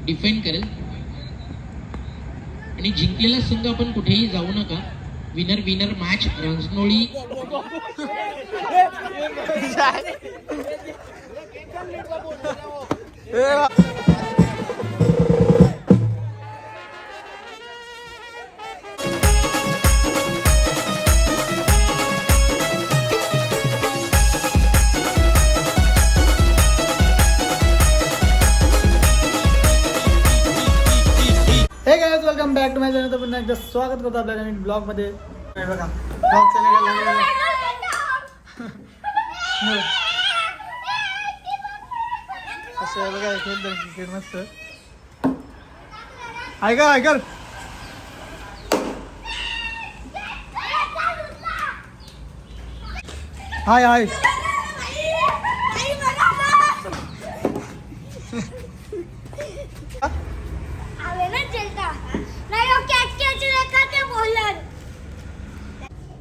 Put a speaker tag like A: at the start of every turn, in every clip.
A: Defend करेल आणि जिंकलेला संघ आपण कुठेही जाऊ नका. विनर विनर मॅच रांजनोळी.
B: Hey guys welcome back to my channel. तर पुन्हा एकदा स्वागत करतो आपल्या नवीन ब्लॉग मध्ये. बघा ब्लॉग चालू असं बघा खेळतो क्रिकेट मस्त. ऐका ऐकर हाय हाय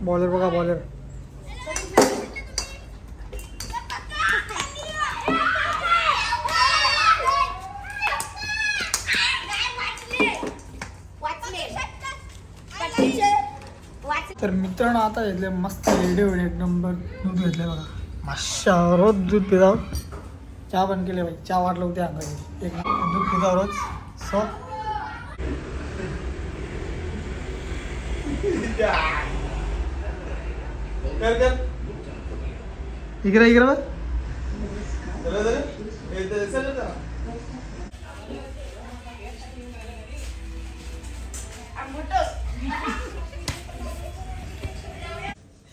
B: बॉलर बघा बॉलर. तर मित्रांनो आता घेतले मस्त रेडी होईल एक नंबर दूध घेतले बघा. माशा रोज दूध पिता. चहा पण केले भाई. चहा वाटलं होते अंगाची. एक दूध पिता रोज. सो इकडे इकडे बघ.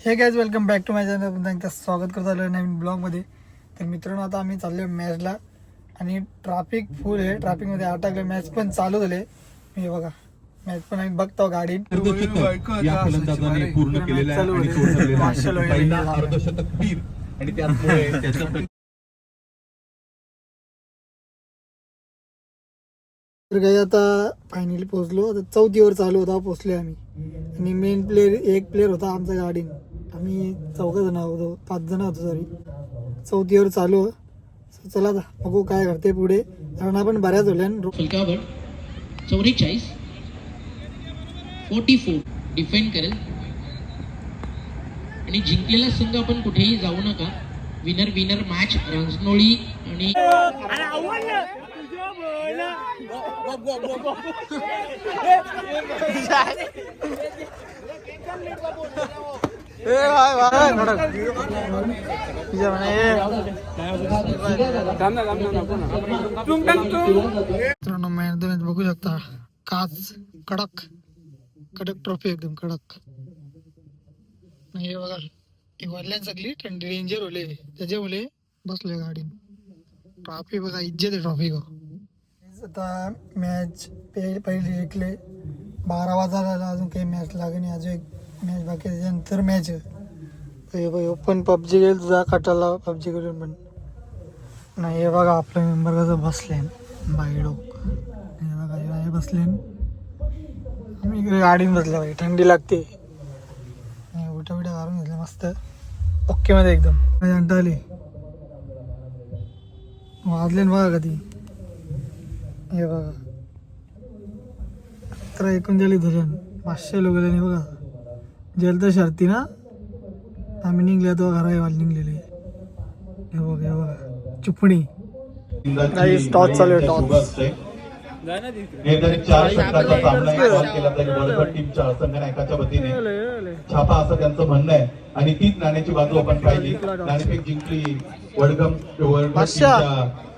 B: हे guys welcome back to my channel. पुन्हा एकदा स्वागत करत आलो नवीन ब्लॉगमध्ये. तर मित्रांनो आता आम्ही चाललो मॅचला आणि ट्रॅफिक फुल आहे. ट्रॅफिकमध्ये अटकले. मॅच पण चालू झाले. हे बघा मॅच पण आम्ही बघतो गाडी.
C: या फलंदाजाने पूर्ण केलेला आहे आणि सोडलेला आहे. पहिला अर्धशतक तीर आणि त्यामुळे त्याचं
B: तर काही आता फायनली पोहोचलो. आता 4थी ओव्हर चालू होता पोहोचले आम्ही. आणि मेन प्लेअर एक प्लेअर होता आमच्या गाडीन. आम्ही 4 जण होतो 5 जण होतो सॉरी. 4थी ओव्हर चालू. चला आता बघू काय करते पुढे. कारण आपण बऱ्याच होल्या.
A: फलकावर 44 44 डिफेंड करेल आणि जिंकलेला संघ आपण कुठेही जाऊ नका. विनर विनर मॅच रांजनोळी आणि
B: मित्रांनो बघू शकता. काच कडक कडक ट्रॉफी एकदम कडक. हे बघा हे वडल्यान सगळी थंडी डेंजर होले त्याचे मुले बसले गाडी. ट्रॉफी बघा इज्जत आहे ट्रॉफी का. आता मॅच पहिले जिंकले. 12 वाजायला अजून काही मॅच लागली नाही. अजून एक मॅच बाकी त्याच्यानंतर मॅच आहे. पण पबजी गेल तुझा कटाला पबजी करून पण नाही. हे बघा आपले मेंबर कसं बसले बाईडो. हे बघा हे बसले. मी इकडे गाडीन बसल्या भाई. थंडी लागते. उठा बिटा घालून घेतले मस्त ओके मध्ये एकदम. अंटा आली वाजले बघा कधी. हे बघा तर एकूण झाली धरण 500 लोक झाले बघा. जेल तर शर्ती ना आम्ही निघले तो घरा निघलेले. हे बघा हे बघा चुपणी टॉस चालू आहे. टॉस
C: चार षटकांचा सामना केला तरी वडगड टीमच्या संघनायकाच्या वतीने छापा असं त्यांचं म्हणणं आहे. आणि तीच नाण्याची बाजू आपण पाहिली. नाणेफेक जिंकली वडगम टीमच्या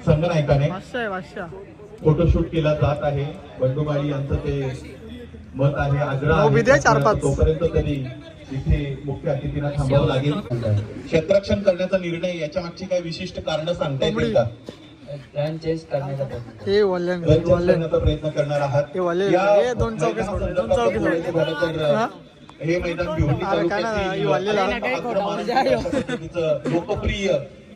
C: संघनायकाने. फोटोशूट केला जात आहे. बंडूमाळी यांचं ते मत आहे. आग्रह तोपर्यंत तरी इथे मुख्य अतिथींना थांबावं लागेल. क्षेत्ररक्षण करण्याचा निर्णय याच्या मागची काही विशिष्ट कारण सांगता येतील का? प्रयत्न करणार आहात. हे मैदान लोकप्रिय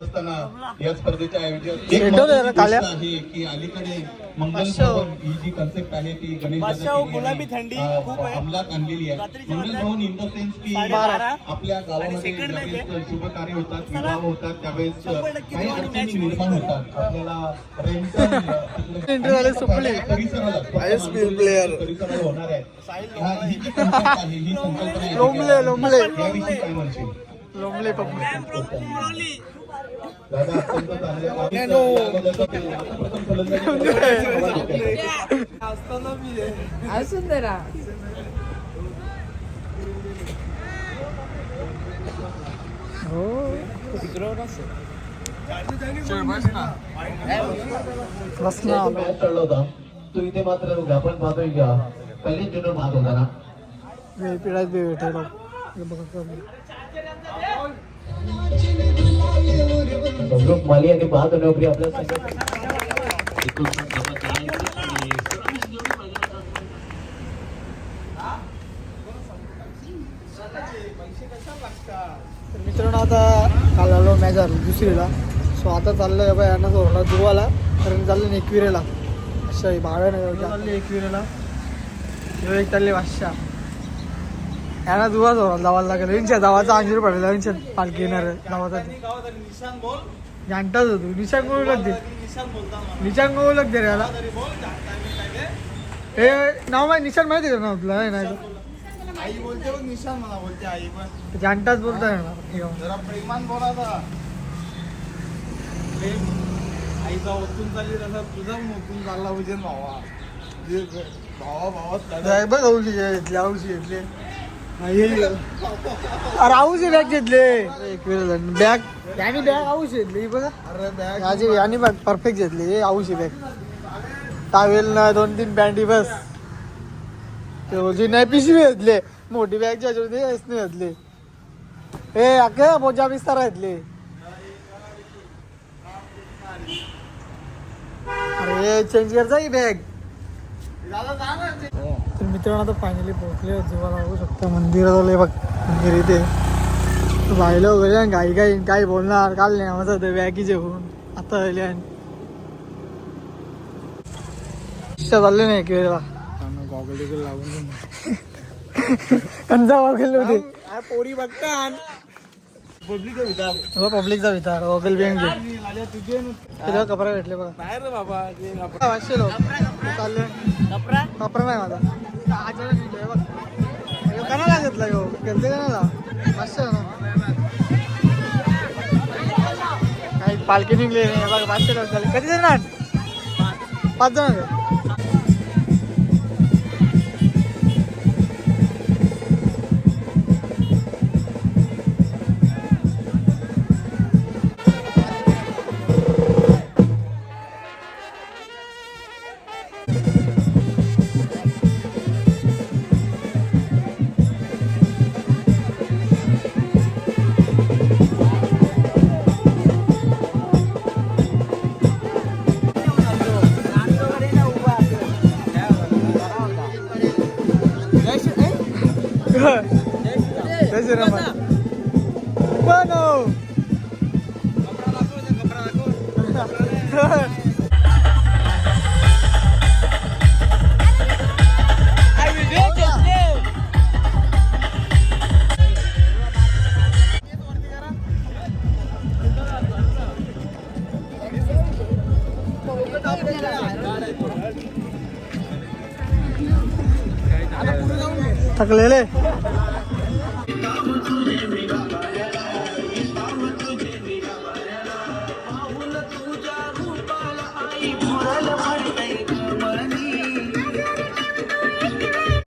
C: असताना या स्पर्धेच्या आयोजक एक
B: शेड्यूल
C: महत्त्वाची
B: आहे रे काल्या.
C: गोष्ट आहे की अलीकडे मंगल भवन ही जी कन्सेप्ट आहे ती गणेश अंमलात आणलेली आहे. मंगल भवन इन द सेन्स की आपल्या गावामध्ये ज्यावेळेस शुभ कार्य होतात, विवाह होतात, त्यावेळेस काही अडचणी निर्माण होतात. आपल्याला परिसराला होणार आहे. ही जी concept आहे, ही संकल्पना आहे,
B: लोंबले लोंबले
C: याविषयी काय म्हणशील?
B: लोंबले पब्लिक.
C: दादा अत्यंत चांगल्या प्रथम फलंदाजी
B: हो बस ना आलो.
C: मॅच चालला होता तो इथे मात्र आपण पाहतोय का पहिलेच जनरल मात होता ना.
B: पिढात बी भेटेल
C: बबलूक माली आणि बाद नोकरी आपल्या संघात
B: तर मित्रांनो आता काल आलो मॅच झाली दुसरीला. सो आता चाललं बाय यांना जोडला दुवाला कारण चाललं एकविरेला अशा भाड्या नाही चालले एकविरेला एक चालले वाशा यांना दुवा जोरात धावायला लागेल. यांच्या धावाचा अंजीर पडलेला यांच्या पालखी येणार धावाचा घंटाच होतो. निशांग गोळू लागते निशांग गोळू लागते रे याला. हे नाव माहिती निशाण माहिती का नाव तुला नाही
D: आई बोलते बघ निशान मला बोलते आई पण
B: घंटाच बोलताय ना
D: जरा प्रेमान बोलाता. आईचा ओतून चालली तसा तुझा मोकून चालला पाहिजे भावा. भावा
B: बघ औषधी घेतले औषधी घेतले अरे औषधी बॅग घेतले एक वेळ बॅग याने बॅग औषधी घेतली बघा.
D: अरे बॅग
B: याची याने बॅग परफेक्ट घेतली औषधी बॅग टावेल ना 2-3 पॅन्टी बस ते नाही पिशवी घेतले मोठी बॅग नाही घेतले. हे अख्या मोजा बिस्तारा घेतले. अरे चेंज कर जाई बॅग. तर मित्रांनो आता फायनली पोहोचले जेव्हा लागू शकता मंदिरात आले बघ. मंदिर इथे राहिलं वगैरे गाई गाई काय बोलणार काल नाही आम्हाला ते बॅगीचे होऊन आता आले चालले नाही की वेळेला
D: गॉगल टिकल लावून
B: कंचा गॉगल होते
D: पोरी बघता पब्लिक विचार
B: पब्लिकचा विचार गॉगल बँक
D: तुझे
B: त्याच्यावर कपडा भेटले बघा.
D: बाहेर रे बाबा
B: 500 लोक चालले कपडा नाही माझा कणाला घेतला यो घेतले कणाला 500 ना काही पालखी निघले बघा 500 लोक झाले. कधी जण 5 जण थकलेले